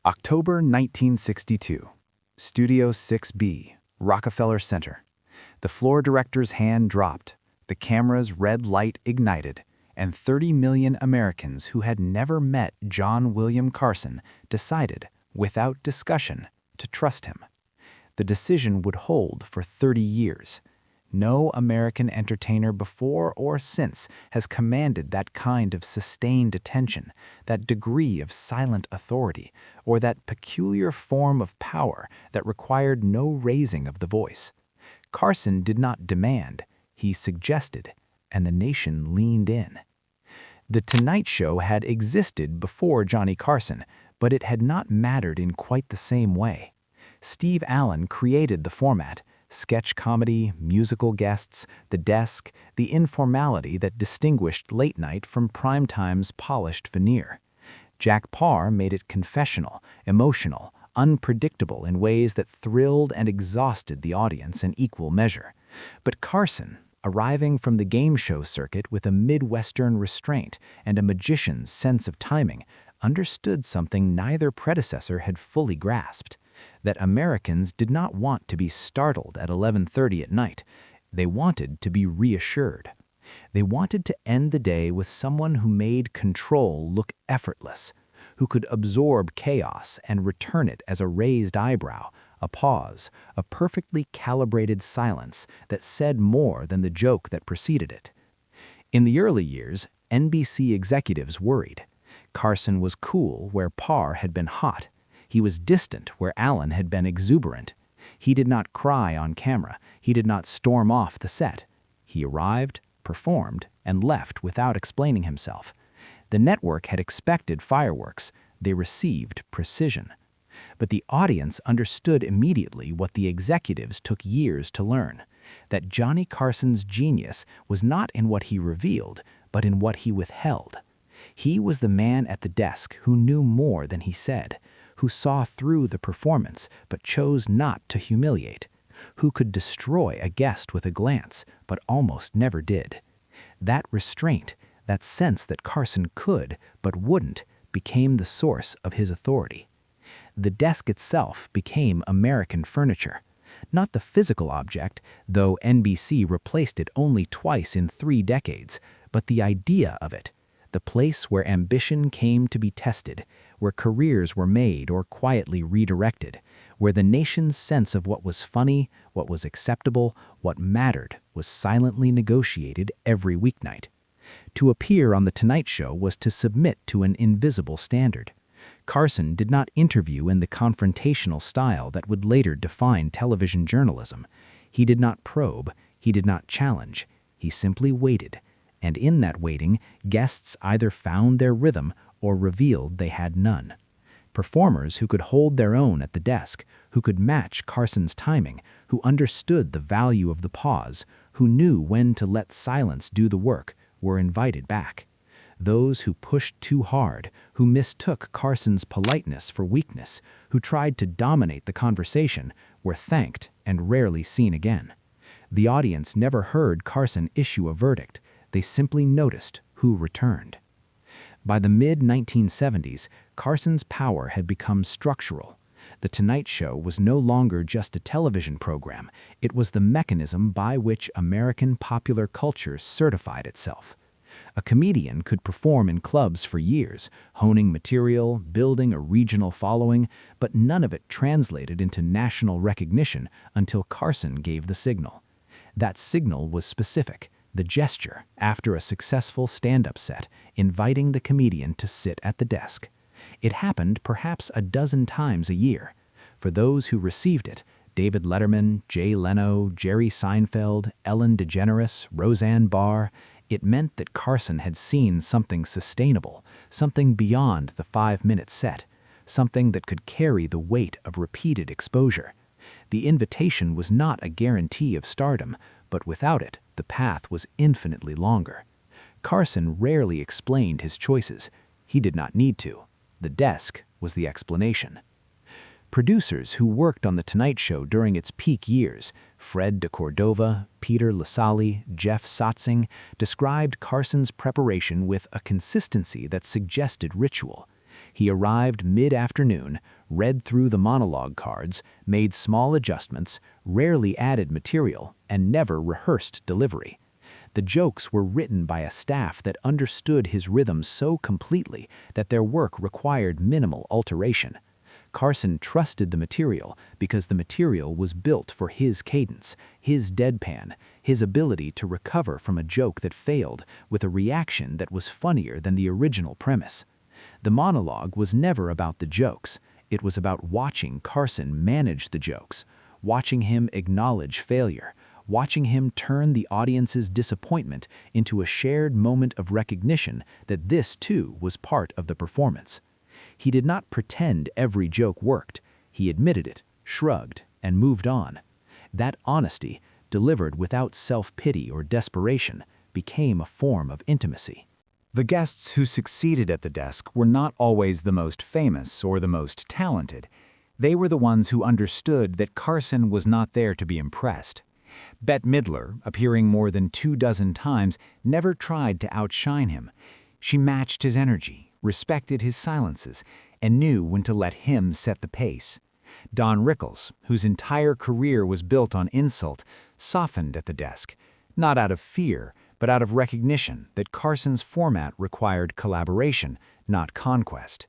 October 1962. Studio 6B, Rockefeller Center. The floor director's hand dropped, the camera's red light ignited, and 30 million Americans who had never met John William Carson decided, without discussion, to trust him. The decision would hold for 30 years. No American entertainer before or since has commanded that kind of sustained attention, that degree of silent authority, or that peculiar form of power that required no raising of the voice. Carson did not demand, he suggested, and the nation leaned in. The Tonight Show had existed before Johnny Carson, but it had not mattered in quite the same way. Steve Allen created the format, sketch comedy, musical guests, the desk, the informality that distinguished late night from primetime's polished veneer. Jack Paar made it confessional, emotional, unpredictable in ways that thrilled and exhausted the audience in equal measure. But Carson, arriving from the game show circuit with a Midwestern restraint and a magician's sense of timing, understood something neither predecessor had fully grasped. That Americans did not want to be startled at 11:30 at night. They wanted to be reassured. They wanted to end the day with someone who made control look effortless, who could absorb chaos and return it as a raised eyebrow, a pause, a perfectly calibrated silence that said more than the joke that preceded it. In the early years, NBC executives worried. Carson was cool where Paar had been hot. He was distant where Allen had been exuberant. He did not cry on camera. He did not storm off the set. He arrived, performed, and left without explaining himself. The network had expected fireworks. They received precision. But the audience understood immediately what the executives took years to learn, that Johnny Carson's genius was not in what he revealed, but in what he withheld. He was the man at the desk who knew more than he said, who saw through the performance but chose not to humiliate, who could destroy a guest with a glance but almost never did. That restraint, that sense that Carson could but wouldn't, became the source of his authority. The desk itself became American furniture, not the physical object, though NBC replaced it only twice in 3 decades, but the idea of it, the place where ambition came to be tested, where careers were made or quietly redirected, where the nation's sense of what was funny, what was acceptable, what mattered was silently negotiated every weeknight. To appear on The Tonight Show was to submit to an invisible standard. Carson did not interview in the confrontational style that would later define television journalism. He did not probe, he did not challenge, he simply waited. And in that waiting, guests either found their rhythm or revealed they had none. Performers who could hold their own at the desk, who could match Carson's timing, who understood the value of the pause, who knew when to let silence do the work, were invited back. Those who pushed too hard, who mistook Carson's politeness for weakness, who tried to dominate the conversation, were thanked and rarely seen again. The audience never heard Carson issue a verdict. They simply noticed who returned. By the mid-1970s, Carson's power had become structural. The Tonight Show was no longer just a television program. It was the mechanism by which American popular culture certified itself. A comedian could perform in clubs for years, honing material, building a regional following, but none of it translated into national recognition until Carson gave the signal. That signal was specific. The gesture, after a successful stand-up set, inviting the comedian to sit at the desk. It happened perhaps a dozen times a year. For those who received it, David Letterman, Jay Leno, Jerry Seinfeld, Ellen DeGeneres, Roseanne Barr, it meant that Carson had seen something sustainable, something beyond the 5-minute set, something that could carry the weight of repeated exposure. The invitation was not a guarantee of stardom, but without it, the path was infinitely longer. Carson rarely explained his choices. He did not need to. The desk was the explanation. Producers who worked on The Tonight Show during its peak years, Fred de Cordova, Peter Lasalle, Jeff Satzing, described Carson's preparation with a consistency that suggested ritual. He arrived mid-afternoon, read through the monologue cards, made small adjustments, rarely added material, and never rehearsed delivery. The jokes were written by a staff that understood his rhythm so completely that their work required minimal alteration. Carson trusted the material because the material was built for his cadence, his deadpan, his ability to recover from a joke that failed with a reaction that was funnier than the original premise. The monologue was never about the jokes. It was about watching Carson manage the jokes, watching him acknowledge failure, watching him turn the audience's disappointment into a shared moment of recognition that this, too, was part of the performance. He did not pretend every joke worked. He admitted it, shrugged, and moved on. That honesty, delivered without self-pity or desperation, became a form of intimacy. The guests who succeeded at the desk were not always the most famous or the most talented. They were the ones who understood that Carson was not there to be impressed. Bette Midler, appearing more than 24 times, never tried to outshine him. She matched his energy, respected his silences, and knew when to let him set the pace. Don Rickles, whose entire career was built on insult, softened at the desk, not out of fear, but out of recognition that Carson's format required collaboration, not conquest.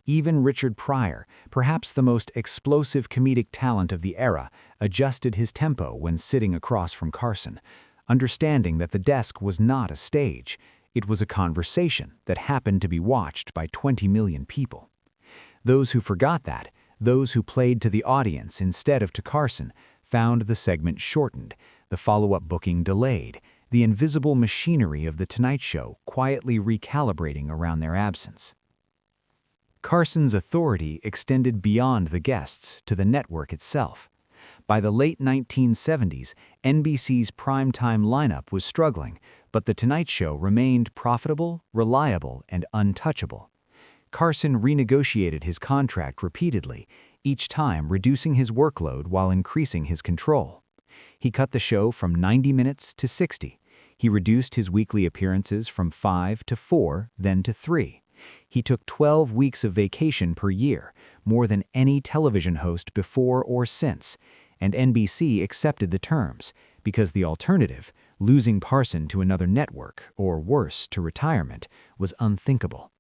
Even Richard Pryor, perhaps the most explosive comedic talent of the era, adjusted his tempo when sitting across from Carson, understanding that the desk was not a stage. It was a conversation that happened to be watched by 20 million people. Those who forgot that, those who played to the audience instead of to Carson, found the segment shortened, the follow-up booking delayed, the invisible machinery of The Tonight Show quietly recalibrating around their absence. Carson's authority extended beyond the guests to the network itself. By the late 1970s, NBC's primetime lineup was struggling, but The Tonight Show remained profitable, reliable, and untouchable. Carson renegotiated his contract repeatedly, each time reducing his workload while increasing his control. He cut the show from 90 minutes to 60. He reduced his weekly appearances from 5 to 4, then to 3. He took 12 weeks of vacation per year, more than any television host before or since, and NBC accepted the terms, because the alternative, losing Carson to another network, or worse, to retirement, was unthinkable.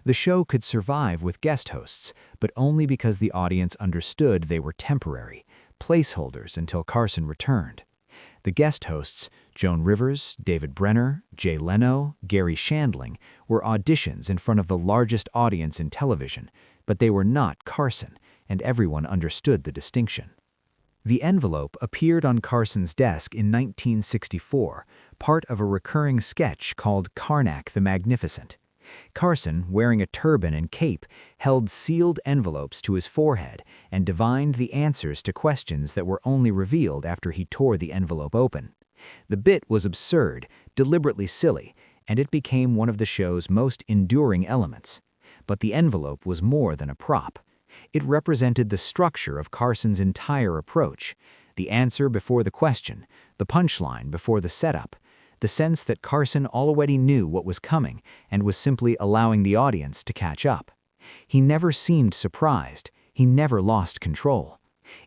The show could survive with guest hosts, but only because the audience understood they were temporary, placeholders until Carson returned. The guest hosts, Joan Rivers, David Brenner, Jay Leno, Gary Shandling, were auditions in front of the largest audience in television, but they were not Carson, and everyone understood the distinction. The envelope appeared on Carson's desk in 1964, part of a recurring sketch called Karnak the Magnificent. Carson, wearing a turban and cape, held sealed envelopes to his forehead and divined the answers to questions that were only revealed after he tore the envelope open. The bit was absurd, deliberately silly, and it became one of the show's most enduring elements. But the envelope was more than a prop. It represented the structure of Carson's entire approach, the answer before the question, the punchline before the setup, the sense that Carson already knew what was coming and was simply allowing the audience to catch up. He never seemed surprised. He never lost control.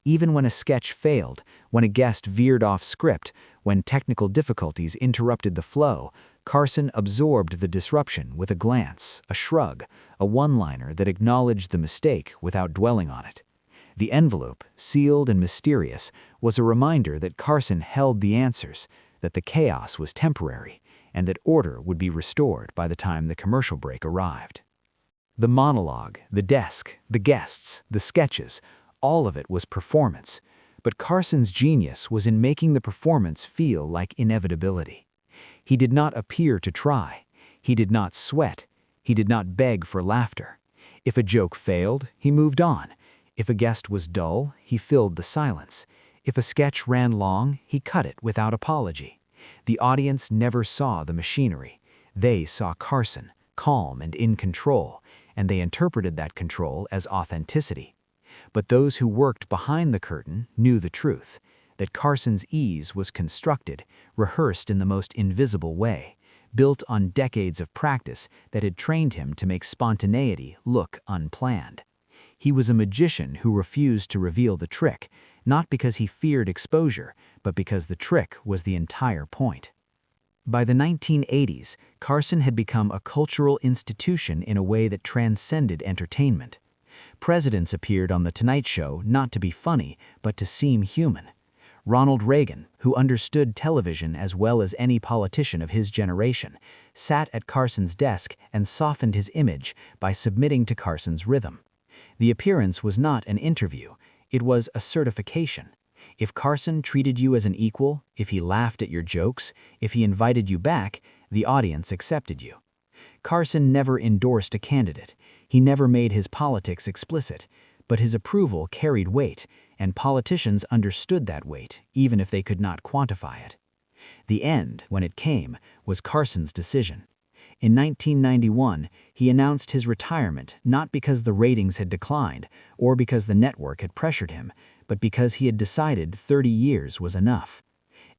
Even when a sketch failed, when a guest veered off script, when technical difficulties interrupted the flow, Carson absorbed the disruption with a glance, a shrug, a one-liner that acknowledged the mistake without dwelling on it. The envelope, sealed and mysterious, was a reminder that Carson held the answers, that the chaos was temporary, and that order would be restored by the time the commercial break arrived. The monologue, the desk, the guests, the sketches, all of it was performance, but Carson's genius was in making the performance feel like inevitability. He did not appear to try. He did not sweat. He did not beg for laughter. If a joke failed, he moved on. If a guest was dull, he filled the silence. If a sketch ran long, he cut it without apology. The audience never saw the machinery. They saw Carson, calm and in control, and they interpreted that control as authenticity. But those who worked behind the curtain knew the truth, that Carson's ease was constructed, rehearsed in the most invisible way, built on decades of practice that had trained him to make spontaneity look unplanned. He was a magician who refused to reveal the trick, not because he feared exposure, but because the trick was the entire point. By the 1980s, Carson had become a cultural institution in a way that transcended entertainment. Presidents appeared on The Tonight Show not to be funny, but to seem human. Ronald Reagan, who understood television as well as any politician of his generation, sat at Carson's desk and softened his image by submitting to Carson's rhythm. The appearance was not an interview, it was a certification. If Carson treated you as an equal, if he laughed at your jokes, if he invited you back, the audience accepted you. Carson never endorsed a candidate. He never made his politics explicit, but his approval carried weight, and politicians understood that weight, even if they could not quantify it. The end, when it came, was Carson's decision. In 1991, he announced his retirement not because the ratings had declined or because the network had pressured him, but because he had decided 30 years was enough.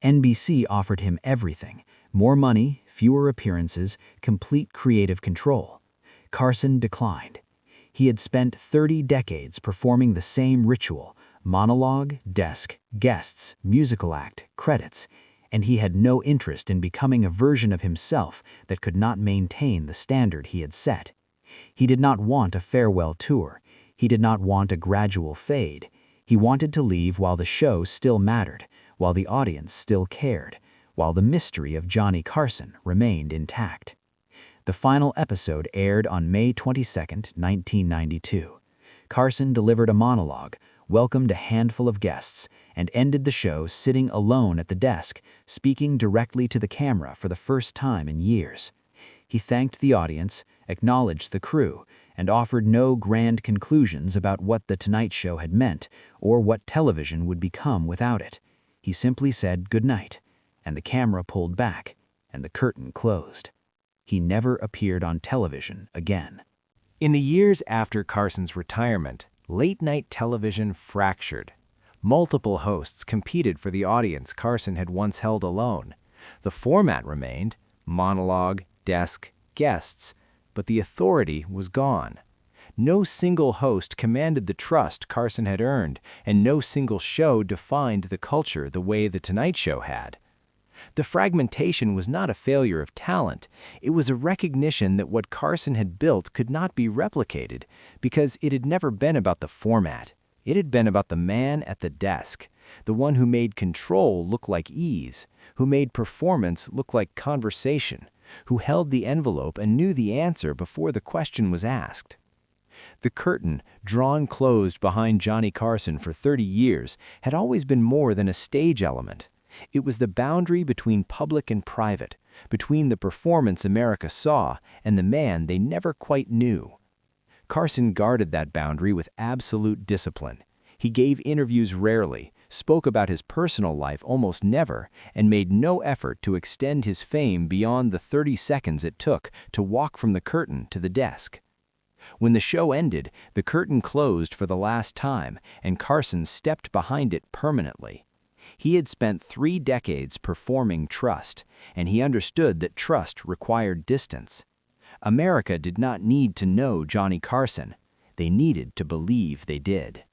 NBC offered him everything: more money, fewer appearances, complete creative control. Carson declined. He had spent 30 decades performing the same ritual: monologue, desk, guests, musical act, credits, and he had no interest in becoming a version of himself that could not maintain the standard he had set. He did not want a farewell tour. He did not want a gradual fade. He wanted to leave while the show still mattered, while the audience still cared, while the mystery of Johnny Carson remained intact. The final episode aired on May 22, 1992. Carson delivered a monologue, welcomed a handful of guests, and ended the show sitting alone at the desk, speaking directly to the camera for the first time in years. He thanked the audience, acknowledged the crew, and offered no grand conclusions about what The Tonight Show had meant or what television would become without it. He simply said good night, and the camera pulled back, and the curtain closed. He never appeared on television again. In the years after Carson's retirement, late-night television fractured. Multiple hosts competed for the audience Carson had once held alone. The format remained: monologue, desk, guests, but the authority was gone. No single host commanded the trust Carson had earned, and no single show defined the culture the way The Tonight Show had. The fragmentation was not a failure of talent. It was a recognition that what Carson had built could not be replicated because it had never been about the format. It had been about the man at the desk, the one who made control look like ease, who made performance look like conversation, who held the envelope and knew the answer before the question was asked. The curtain, drawn closed behind Johnny Carson for 30 years, had always been more than a stage element. It was the boundary between public and private, between the performance America saw and the man they never quite knew. Carson guarded that boundary with absolute discipline. He gave interviews rarely, spoke about his personal life almost never, and made no effort to extend his fame beyond the 30 seconds it took to walk from the curtain to the desk. When the show ended, the curtain closed for the last time, and Carson stepped behind it permanently. He had spent 3 decades performing trust, and he understood that trust required distance. America did not need to know Johnny Carson. They needed to believe they did.